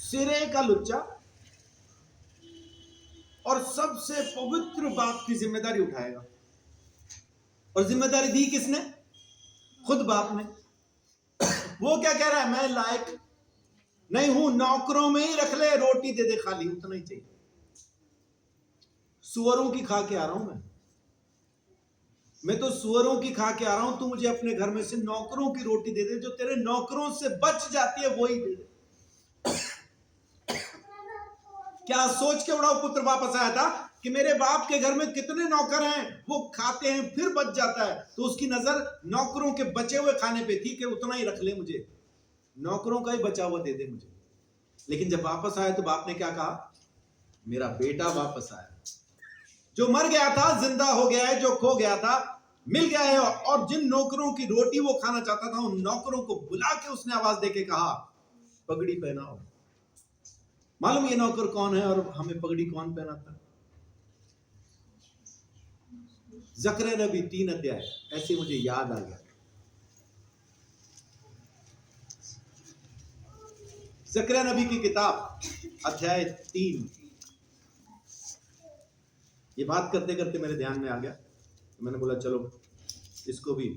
Speaker 1: सिरे का लुच्चा, और सबसे पवित्र बाप की जिम्मेदारी उठाएगा। और जिम्मेदारी दी किसने? खुद बाप ने। वो क्या कह रहा है? मैं लायक नहीं हूं, नौकरों में ही रख ले, रोटी दे दे खाली, उतना ही चाहिए। सुअरों की खा के आ रहा हूं मैं तो सुअरों की खा के आ रहा हूं। तू मुझे अपने घर में से नौकरों की रोटी दे दे, जो तेरे नौकरों से बच जाती है वही दे दे। क्या सोच के बड़ा पुत्र वापस आया था कि मेरे बाप के घर में कितने नौकर हैं, वो खाते हैं फिर बच जाता है, तो उसकी नजर नौकरों के बचे हुए खाने पे थी कि उतना ही रख ले, मुझे नौकरों का ही बचा हुआ दे दे मुझे। लेकिन जब वापस आया तो बाप ने क्या कहा? मेरा बेटा वापस आया, जो मर गया था जिंदा हो गया है, जो खो गया था मिल गया है। और जिन नौकरों की रोटी वो खाना चाहता था, उन नौकरों को बुला के उसने आवाज देके कहा पगड़ी पहनाओ। मालूम ये नौकर कौन है और हमें पगड़ी कौन पहनाता है? ज़करिया नबी 3 अध्याय, ऐसे मुझे याद आ गया। ज़करिया नबी की किताब अध्याय 3। ये बात करते करते मेरे ध्यान में आ गया, तो मैंने बोला चलो इसको भी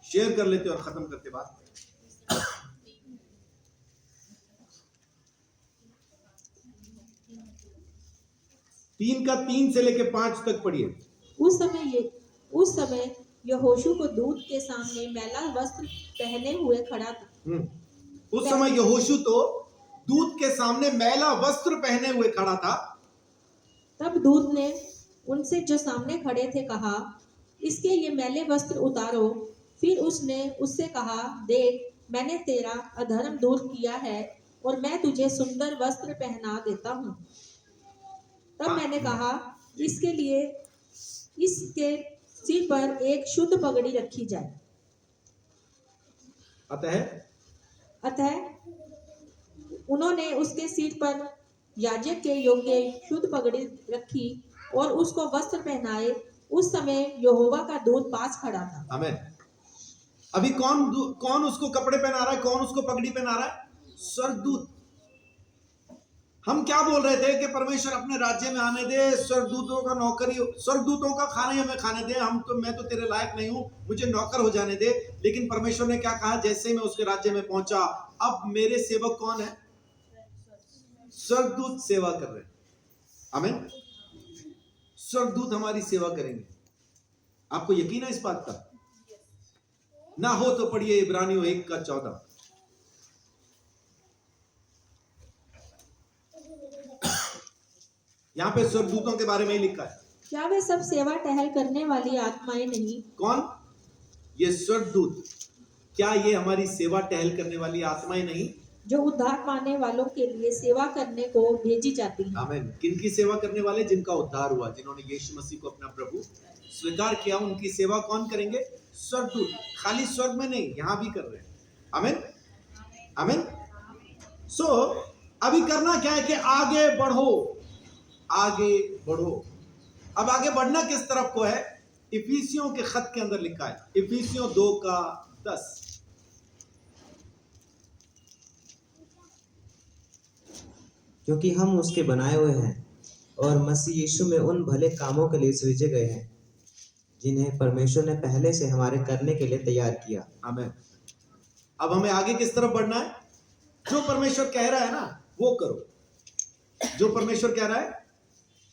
Speaker 1: शेयर कर लेते और खत्म करते बात। तीन का 3 से लेके 5 तक पढ़िए।
Speaker 3: उस समय यहोशू को दूत के सामने मैला वस्त्र पहने हुए खड़ा था।
Speaker 1: उस समय यहोशू तो दूत के सामने मैला वस्त्र पहने हुए खड़ा था।
Speaker 3: तब दूत ने उनसे जो सामने खड़े थे कहा, इसके ये मैले वस्त्र उतारो। फिर उसने उससे कहा, देख, मैंने तेरा अधर्म दूर किया है और मैं तुझे सुंदर वस्त्र पहना देता हूँ। तब मैंने कहा, इसके लिए इसके सिर पर एक शुद्ध पगड़ी रखी जाए। अतः उन्होंने उसके सिर पर याजक के योग्य शुद्ध पगड़ी रखी और उसको वस्त्र पहनाए। उस समय यहोवा का दूत पास खड़ा था।
Speaker 1: आमीन। अभी कौन उसको कपड़े पहना रहा है, कौन उसको पगड़ी पहना रहा है? स्वर्गदूत। हम क्या बोल रहे थे कि परमेश्वर अपने राज्य में आने दे, स्वर्गदूतों का नौकरी, स्वर्गदूतों का खाना ही हमें खाने दे, मैं तो तेरे लायक नहीं हूं, मुझे नौकर हो जाने दे। लेकिन परमेश्वर ने क्या कहा, जैसे ही मैं उसके राज्य में पहुंचा, अब मेरे सेवक कौन है? स्वर्गदूत सेवा कर रहे हैं। आमीन। स्वर्गदूत हमारी सेवा करेंगे। आपको यकीन है इस बात का? ना हो तो पढ़िए इब्रानियों 1:14। यहां पे स्वर्गदूतों के बारे में ही लिखा है।
Speaker 3: क्या वे सब सेवा टहल करने वाली आत्माएं नहीं?
Speaker 1: कौन? ये स्वर्गदूत। क्या ये हमारी सेवा टहल करने वाली आत्माएं नहीं,
Speaker 3: जो उद्धार पाने वालों के लिए सेवा करने को भेजी जाती हैं?
Speaker 1: आमीन। किनकी सेवा करने वाले? जिनका उद्धार हुआ, जिन्होंने यीशु मसीह को अपना प्रभु स्वीकार किया, उनकी सेवा कौन करेंगे? स्वर्गदूत। खाली स्वर्ग में नहीं, यहां भी कर रहे हैं। आमीन, आमीन। सो अभी करना क्या है कि आगे बढ़ो, आगे बढ़ो। अब आगे बढ़ना किस तरफ को है? इफिसियों के खत के अंदर लिखा है, इफिसियों 2:10।
Speaker 2: क्योंकि हम उसके बनाए हुए हैं और मसीह यीशु में उन भले कामों के लिए सृजे गए हैं जिन्हें परमेश्वर ने पहले से हमारे करने के लिए तैयार किया।
Speaker 1: आमीन। अब हमें आगे किस तरफ बढ़ना है? जो परमेश्वर कह रहा है ना, वो करो। जो परमेश्वर कह रहा है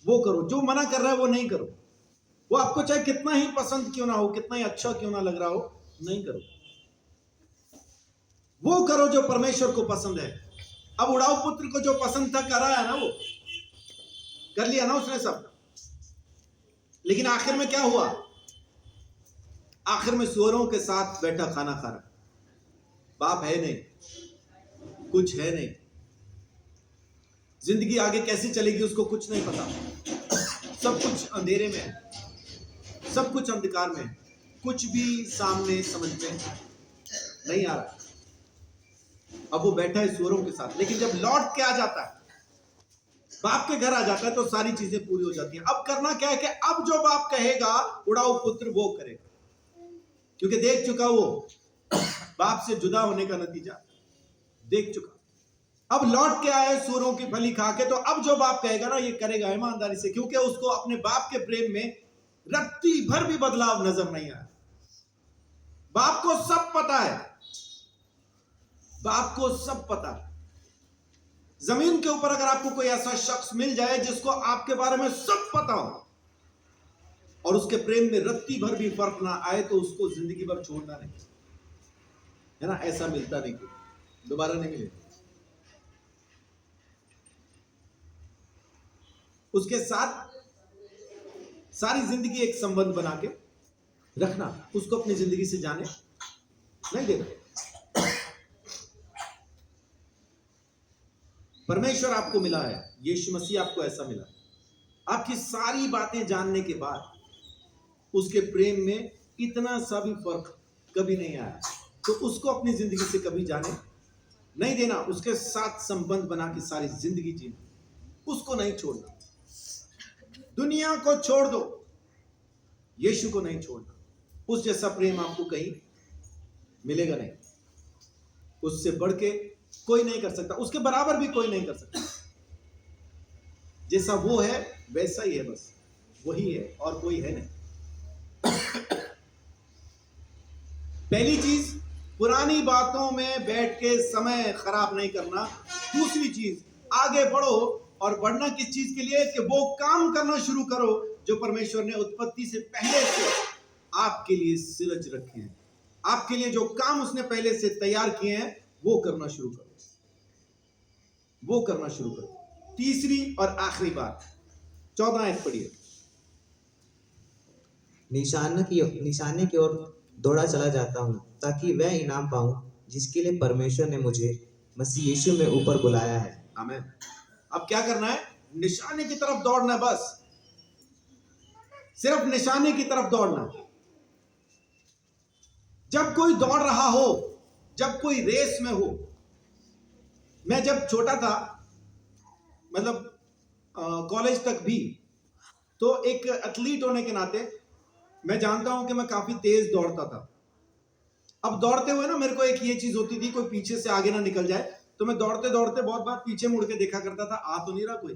Speaker 1: वो करो, जो मना कर रहा है वो नहीं करो। वो आपको चाहे कितना ही पसंद क्यों ना हो, कितना ही अच्छा क्यों ना लग रहा हो, नहीं करो। वो करो जो परमेश्वर को पसंद है। अब उड़ाऊ पुत्र को जो पसंद था कर रहा है ना, वो कर लिया ना उसने सब। लेकिन आखिर में क्या हुआ? आखिर में सुअरों के साथ बैठा खाना खा रहा। बाप है नहीं, कुछ है नहीं, जिंदगी आगे कैसी चलेगी उसको कुछ नहीं पता। सब कुछ अंधेरे में है, सब कुछ अंधकार में है, कुछ भी सामने समझ में नहीं आ रहा। अब वो बैठा है सुअरों के साथ। लेकिन जब लौट के आ जाता है, बाप के घर आ जाता है, तो सारी चीजें पूरी हो जाती हैं। अब करना क्या है कि अब जो बाप कहेगा उड़ाऊ पुत्र वो करेगा, क्योंकि देख चुका वो बाप से जुदा होने का नतीजा देख चुका। अब लौट के आए सूरों की फली खा के, तो अब जो बाप कहेगा ना ये करेगा ईमानदारी से, क्योंकि उसको अपने बाप के प्रेम में रत्ती भर भी बदलाव नजर नहीं आया। बाप को सब पता है, बाप को सब पता है। जमीन के ऊपर अगर आपको कोई ऐसा शख्स मिल जाए जिसको आपके बारे में सब पता हो और उसके प्रेम में रत्ती भर भी फर्क ना आए, तो उसको जिंदगी भर छोड़ना नहीं, है ना? ऐसा मिलता नहीं, दोबारा नहीं मिलेगा। उसके साथ सारी जिंदगी एक संबंध बना के रखना, उसको अपनी जिंदगी से जाने नहीं देना। परमेश्वर आपको मिला है, यीशु मसीह आपको ऐसा मिला। आपकी सारी बातें जानने के बाद उसके प्रेम में इतना सा भी फर्क कभी नहीं आया, तो उसको अपनी जिंदगी से कभी जाने नहीं देना। उसके साथ संबंध बना के सारी जिंदगी जीना, उसको नहीं छोड़ना। दुनिया को छोड़ दो, यीशु को नहीं छोड़ना। उस जैसा प्रेम आपको कहीं मिलेगा नहीं, उससे बढ़ के कोई नहीं कर सकता, उसके बराबर भी कोई नहीं कर सकता। जैसा वो है वैसा ही है, बस वही है और कोई है नहीं। पहली चीज, पुरानी बातों में बैठ के समय खराब नहीं करना। दूसरी चीज, आगे बढ़ो, और बढ़ना किस चीज के लिए? कि वो काम करना शुरू करो जो परमेश्वर ने उत्पत्ति से पहले से आपके लिए सिरज रखे हैं। आपके लिए जो काम उसने पहले से तैयार किए हैं वो करना शुरू करो, वो करना शुरू करो। तीसरी और आखिरी बात, 14 आयत पढ़िए।
Speaker 2: निशाने की ओर दौड़ा चला जाता हूँ ताकि वह इनाम पाऊं जिसके लिए परमेश्वर ने मुझे मसीह यीशु में ऊपर बुलाया है।
Speaker 1: आमीन। अब क्या करना है? निशाने की तरफ दौड़ना है, बस सिर्फ निशाने की तरफ दौड़ना है। जब कोई दौड़ रहा हो, जब कोई रेस में हो, मैं जब छोटा था, मतलब कॉलेज तक भी, तो एक एथलीट होने के नाते मैं जानता हूं कि मैं काफी तेज दौड़ता था। अब दौड़ते हुए ना मेरे को एक ये चीज होती थी, कोई पीछे से आगे ना निकल जाए, तो मैं दौड़ते दौड़ते बहुत बार पीछे मुड़ के देखा करता था, आ तो नहीं रहा कोई।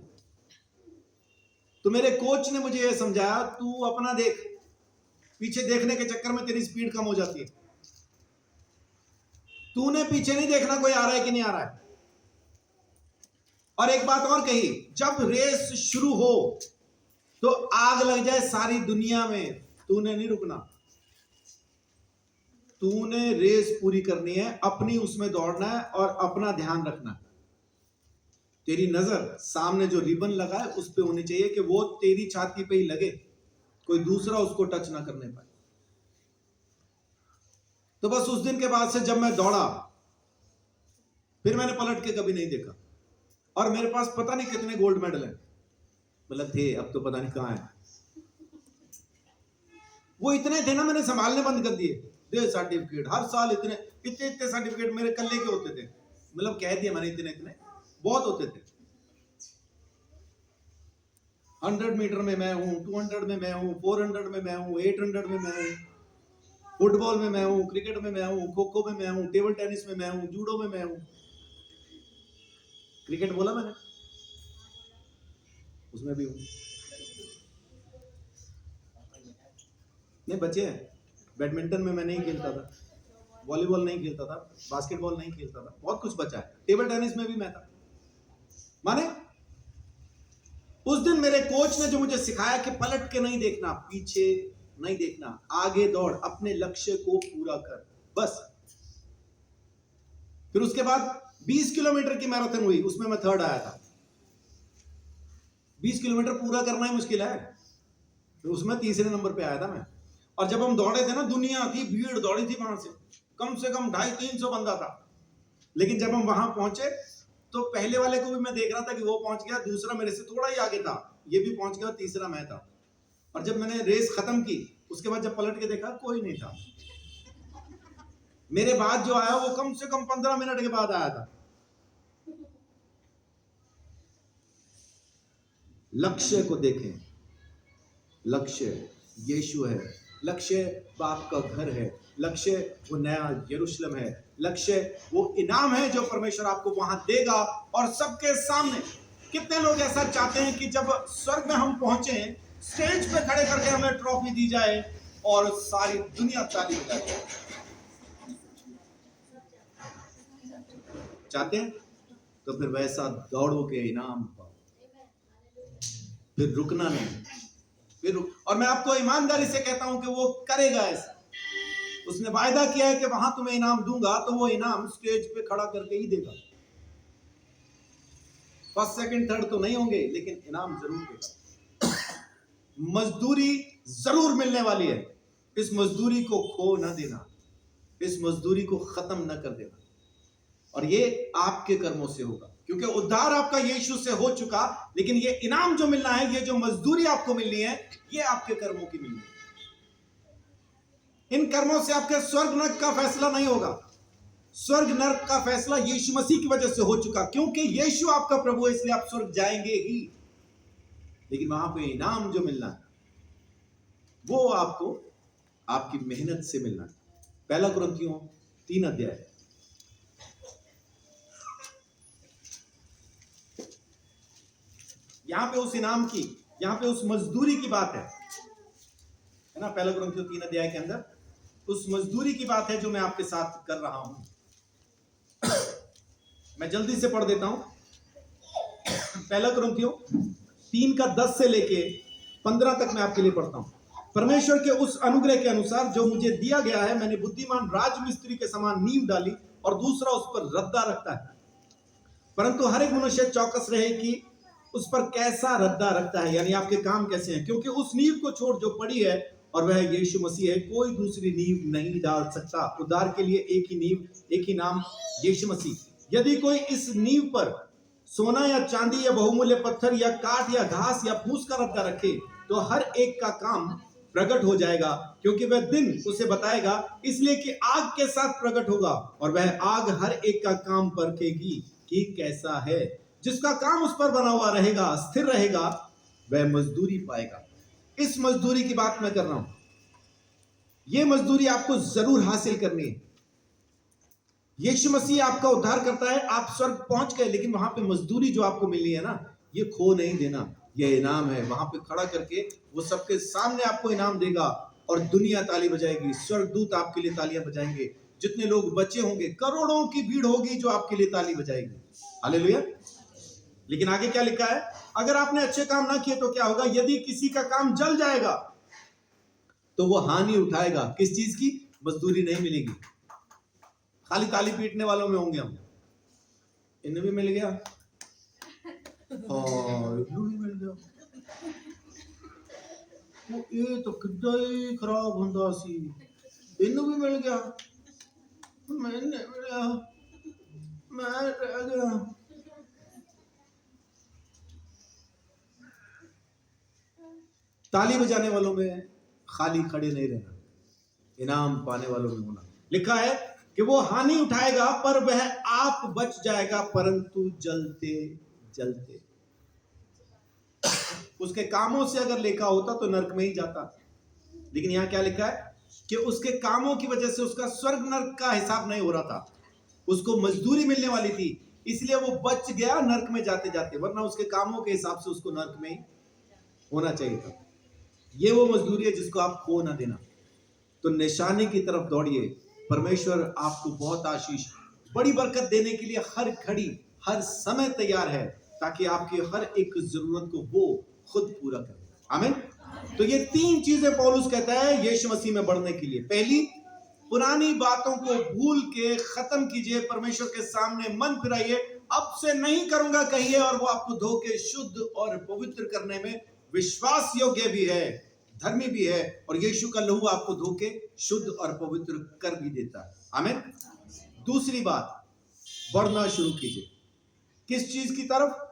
Speaker 1: तो मेरे कोच ने मुझे ये समझाया, तू अपना देख, पीछे देखने के चक्कर में तेरी स्पीड कम हो जाती है। तूने पीछे नहीं देखना कोई आ रहा है कि नहीं आ रहा है। और एक बात और कही, जब रेस शुरू हो तो आग लग जाए सारी दुनिया में, तूने नहीं रुकना। तूने रेस पूरी करनी है, अपनी उसमें दौड़ना है और अपना ध्यान रखना है। तेरी नजर सामने जो रिबन लगा है उस पे होनी चाहिए कि वो तेरी छाती पे ही लगे, कोई दूसरा उसको टच ना करने पाए। तो बस उस दिन के बाद से जब मैं दौड़ा, फिर मैंने पलट के कभी नहीं देखा। और मेरे पास पता नहीं कितने गोल्ड मेडल हैं, मतलब थे, अब तो पता नहीं कहां है। वो इतने थे ना, मैंने संभालने बंद कर दिए। दे सर्टिफिकेट, हर साल इतने इतने इतने सर्टिफिकेट मेरे कल्ले के होते थे, मतलब कह दिया मैंने, इतने इतने बहुत होते थे। 100 मीटर में मैं हूं, 200 में मैं हूं, 400 में मैं हूं, 800 में मैं हूं, फुटबॉल में मैं हूं, क्रिकेट में मैं हूं, खो खो में मैं हूं, टेबल टेनिस में मैं हूं, जूडो में मैं हूं। क्रिकेट बोला मैंने, उसमें भी हूं। नहीं बचे हैं, बैडमिंटन में मैं नहीं खेलता था, वॉलीबॉल नहीं खेलता था, बास्केटबॉल नहीं खेलता था, बहुत कुछ बचा है। टेबल टेनिस में भी मैं था। माने उस दिन मेरे कोच ने जो मुझे सिखाया कि पलट के नहीं देखना, पीछे नहीं देखना, आगे दौड़, अपने लक्ष्य को पूरा कर, बस। फिर उसके बाद 20 किलोमीटर की मैराथन हुई, उसमें मैं 3rd आया था। 20 किलोमीटर पूरा करना ही मुश्किल है, तो उसमें 3रे नंबर पे आया था मैं। और जब हम दौड़े थे ना, दुनिया थी, भीड़ दौड़ी थी, वहां से कम 250-300 बंदा था। लेकिन जब हम वहां पहुंचे तो पहले वाले को भी मैं देख रहा था कि वो पहुंच गया, दूसरा मेरे से थोड़ा ही आगे था, ये भी पहुंच गया, तीसरा मैं था। और जब मैंने रेस खत्म की, उसके बाद जब पलट के देखा, कोई नहीं था। मेरे बाद जो आया वो कम से कम 15 मिनट के बाद आया था। लक्ष्य को देखें, लक्ष्य यीशु है, लक्ष्य बाप का घर है, लक्ष्य वो नया यरूशलेम है, लक्ष्य वो इनाम है जो परमेश्वर आपको वहां देगा। और सबके सामने कितने लोग ऐसा चाहते हैं कि जब स्वर्ग में हम पहुंचे, स्टेज पे खड़े करके हमें ट्रॉफी दी जाए और सारी दुनिया ताली बजाए। चाहते हैं? तो फिर वैसा दौड़ो के इनाम पाओ, फिर रुकना नहीं, फिर और मैं आपको ईमानदारी से कहता हूं कि वो करेगा ऐसा। उसने वायदा किया है कि वहां तुम्हें इनाम दूंगा, तो वो इनाम स्टेज पे खड़ा करके ही देगा। 1st 2nd 3rd तो नहीं होंगे, लेकिन इनाम जरूर देगा। मजदूरी जरूर मिलने वाली है, इस मजदूरी को खो ना देना, इस मजदूरी को खत्म ना कर देना। और ये आपके कर्मों से होगा, क्योंकि उद्धार आपका यीशु से हो चुका, लेकिन ये इनाम जो मिलना है, ये जो मजदूरी आपको मिलनी है, ये आपके कर्मों की मिलनी है। इन कर्मों से आपके स्वर्ग नरक का फैसला नहीं होगा। स्वर्ग नरक का फैसला यीशु मसीह की वजह से हो चुका, क्योंकि यीशु आपका प्रभु है, इसलिए आप स्वर्ग जाएंगे ही। लेकिन वहां पे इनाम जो मिलना है, वो आपको आपकी मेहनत से मिलना है। 1 कुरिन्थियों 3 अध्याय, यहां पे उस इनाम की, यहां पे उस मजदूरी की बात है ना। 1 कुरिन्थियों 3 अध्याय के अंदर उस मजदूरी की बात है जो मैं आपके साथ कर रहा हूं। मैं जल्दी से पढ़ देता हूं। 1 कुरिन्थियों 3 का 10 से लेके 15 तक मैं आपके लिए पढ़ता हूं। परमेश्वर के उस अनुग्रह के अनुसार जो मुझे दिया गया है, मैंने बुद्धिमान राजमिस्त्री के समान नींव डाली और दूसरा उस पर रद्दा रखता है। परंतु हर एक मनुष्य चौकस रहे कि उस पर कैसा रद्दा रखता है, यानी आपके काम कैसे हैं, क्योंकि उस नींव को छोड़ जो पड़ी है और वह यीशु मसीह है, कोई दूसरी नींव नहीं डाल सकता। उद्धार के लिए एक ही नींव, एक ही नाम, यीशु मसीह। यदि कोई इस नींव पर सोना या चांदी या बहुमूल्य पत्थर या काठ या घास या फूस का रद्दा रखे, तो हर एक का काम प्रकट हो जाएगा, क्योंकि वह दिन उसे बताएगा, इसलिए कि आग के साथ प्रकट होगा और वह आग हर एक का काम परखेगी कि कैसा है। जिसका काम उस पर बना हुआ रहेगा, स्थिर रहेगा, वह मजदूरी पाएगा। इस मजदूरी की बात मैं कर रहा हूं। यह मजदूरी आपको जरूर हासिल करनी है। यीशु मसीह आपका उद्धार करता है, आप स्वर्ग पहुंच गए, लेकिन वहां पे मजदूरी जो आपको मिलनी है ना, ये खो नहीं देना, यह इनाम है। वहां पे खड़ा करके वो सबके सामने आपको इनाम देगा और दुनिया ताली बजाएगी, स्वर्गदूत आपके लिए तालियां बजाएंगे। जितने लोग बचे होंगे, करोड़ों की भीड़ होगी जो आपके लिए ताली बजाएगी। हालेलुया। लेकिन आगे क्या लिखा है? अगर आपने अच्छे काम ना किए तो क्या होगा? यदि किसी का काम जल जाएगा तो वो हानि उठाएगा। किस चीज की? मजदूरी नहीं मिलेगी। खाली ताली पीटने वालों में होंगे हम। इन्हें भी मिल गया और इन्हें भी मिल गया। वो ये तो कितना ही खराब होता सी। इन्हें भी मिल गया, मैंने मिला, मैं रह गया। ताली बजाने वालों में खाली खड़े नहीं रहना, इनाम पाने वालों में होना। लिखा है कि वो हानि उठाएगा पर वह आप बच जाएगा, परंतु जलते जलते। उसके कामों से अगर लेखा होता तो नरक में ही जाता, लेकिन यहां क्या लिखा है कि उसके कामों की वजह से उसका स्वर्ग नरक का हिसाब नहीं हो रहा था, उसको मजदूरी मिलने वाली थी, इसलिए वो बच गया नरक में जाते जाते, वरना उसके कामों के हिसाब से उसको नरक में ही होना चाहिए था। ये वो मजदूरी है जिसको आप खो ना देना। तो निशाने की तरफ दौड़िए। परमेश्वर आपको बहुत आशीष, बड़ी बरकत देने के लिए हर घड़ी हर समय तैयार है, ताकि आपकी हर एक जरूरत को वो खुद पूरा करे। आमीन। तो ये तीन चीजें पौलुस कहता है यीशु मसीह में बढ़ने के लिए। पहली, पुरानी बातों को भूल के खत्म कीजिए, परमेश्वर के सामने मन फिराइए, अब से नहीं करूंगा कहिए, और वो आपको धो के शुद्ध और पवित्र करने में विश्वास योग्य भी है, धर्मी भी है, और यीशु का लहू आपको धो के शुद्ध और पवित्र कर भी देता है। आमीन। दूसरी बात, बढ़ना शुरू कीजिए। किस चीज की तरफ?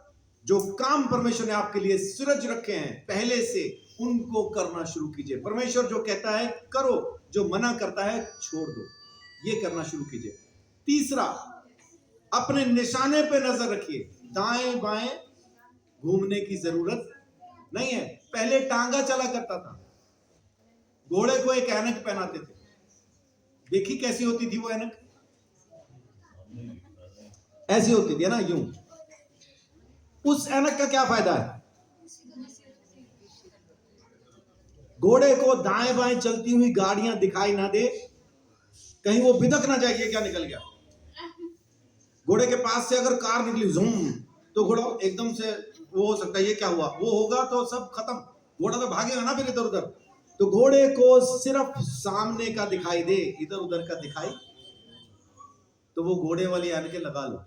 Speaker 1: जो काम परमेश्वर ने आपके लिए सूरज रखे हैं पहले से, उनको करना शुरू कीजिए। परमेश्वर जो कहता है करो, जो मना करता है छोड़ दो, ये करना शुरू कीजिए। तीसरा, अपने निशाने पे नजर रखिए। दाएं बाएं घूमने की जरूरत नहीं है। पहले टांगा चला करता था, घोड़े को एक ऐनक पहनाते थे, देखी कैसी होती थी वो ऐनक? ऐसी होती थी ना, यूं। उस ऐनक का क्या फायदा है? घोड़े को दाएं बाएं चलती हुई गाड़ियां दिखाई ना दे, कहीं वो बिदक ना जाए ये क्या निकल गया। घोड़े के पास से अगर कार निकली झूम, तो घोड़ा एकदम से वो हो सकता है ये क्या हुआ, वो होगा तो सब खत्म, घोड़ा तो भागेगा ना फिर इधर उधर। तो घोड़े को सिर्फ सामने का दिखाई दे, इधर उधर का दिखाई, तो वो घोड़े वाली ऐनकें लगा लो,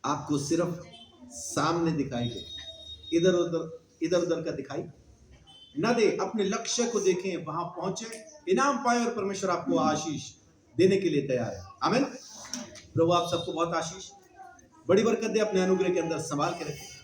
Speaker 1: आपको सिर्फ सामने दिखाई दे, इधर उधर का दिखाई न दे। अपने लक्ष्य को देखें, वहां पहुंचे, इनाम पाए, और परमेश्वर आपको आशीष देने के लिए तैयार है। आमीन। प्रभु आप सबको बहुत आशीष, बड़ी बरकत दे, अपने अनुग्रह के अंदर संभाल के रखें।